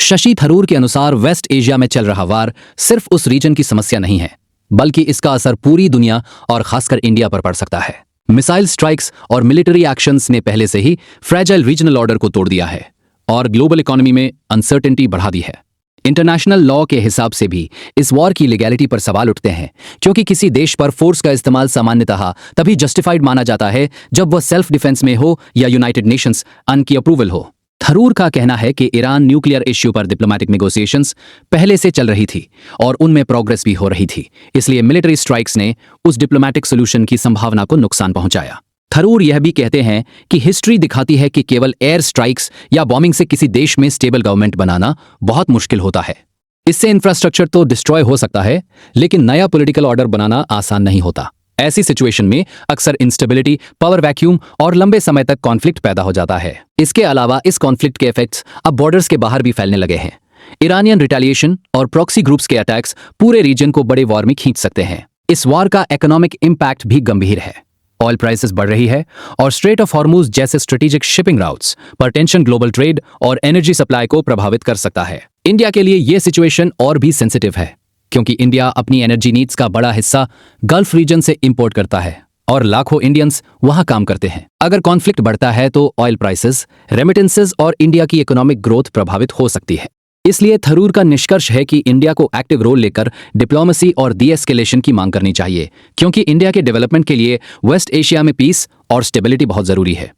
शशि थरूर के अनुसार waste Asia में चल रहा वार सिर्फ उस रीजन की समस्या नहीं है, बल्कि इसका असर पूरी दुनिया और खासकर इंडिया पर पड़ सकता है। मिसाइल स्ट्राइक्स और मिलिट्री एक्शंस ने पहले से ही फ्रेजाइल रीजनल ऑर्डर को तोड़ दिया है और ग्लोबल इकोनॉमी में अनसर्टेनिटी बढ़ा दी है। इंटरनेशनल लॉ के हिसाब से भी इस वॉर की लीगैलिटी पर सवाल उठते हैं, क्योंकि किसी देश पर फोर्स का इस्तेमाल सामान्यतः तभी जस्टिफाइड माना जाता है जब वह सेल्फ डिफेंस में हो या यूनाइटेड नेशंस की अप्रूवल हो। थरूर का कहना है कि ईरान न्यूक्लियर इश्यू पर डिप्लोमेटिक नेगोशिएशंस पहले से चल रही थी और उनमें प्रोग्रेस भी हो रही थी, इसलिए मिलिट्री स्ट्राइक्स ने उस डिप्लोमेटिक सोल्यूशन की संभावना को नुकसान पहुंचाया। थरूर यह भी कहते हैं कि हिस्ट्री दिखाती है कि केवल एयर स्ट्राइक्स या बॉम्बिंग से किसी देश में स्टेबल गवर्नमेंट बनाना बहुत मुश्किल होता है। इससे इंफ्रास्ट्रक्चर तो डिस्ट्रॉय हो सकता है, लेकिन नया पॉलिटिकल ऑर्डर बनाना आसान नहीं होता। ऐसी सिचुएशन में अक्सर इंस्टेबिलिटी, पावर वैक्यूम और लंबे समय तक कॉन्फ्लिक्ट पैदा हो जाता है। इसके अलावा इस कॉन्फ्लिक्ट के इफेक्ट्स अब बॉर्डर्स के बाहर भी फैलने लगे हैं। ईरानियन रिटेलिएशन और प्रॉक्सी ग्रुप्स के अटैक्स पूरे रीजन को बड़े वॉर में खींच सकते हैं। इस वॉर का इकोनॉमिक इंपैक्ट भी गंभीर है। ऑयल प्राइसेस बढ़ रही है और स्ट्रेट ऑफ हॉर्मुज जैसे स्ट्रेटेजिक शिपिंग राउट्स पर टेंशन ग्लोबल ट्रेड और एनर्जी सप्लाई को प्रभावित कर सकता है। इंडिया के लिए यह सिचुएशन और भी सेंसिटिव है, क्योंकि इंडिया अपनी एनर्जी नीड्स का बड़ा हिस्सा गल्फ रीजन से इंपोर्ट करता है और लाखों इंडियंस वहां काम करते हैं। अगर कॉन्फ्लिक्ट बढ़ता है तो ऑयल प्राइसेस, रेमिटेंसेस और इंडिया की इकोनॉमिक ग्रोथ प्रभावित हो सकती है। इसलिए थरूर का निष्कर्ष है कि इंडिया को एक्टिव रोल लेकर डिप्लोमेसी और डी-एस्केलेशन की मांग करनी चाहिए, क्योंकि इंडिया के डेवलपमेंट के लिए वेस्ट एशिया में पीस और स्टेबिलिटी बहुत जरूरी है।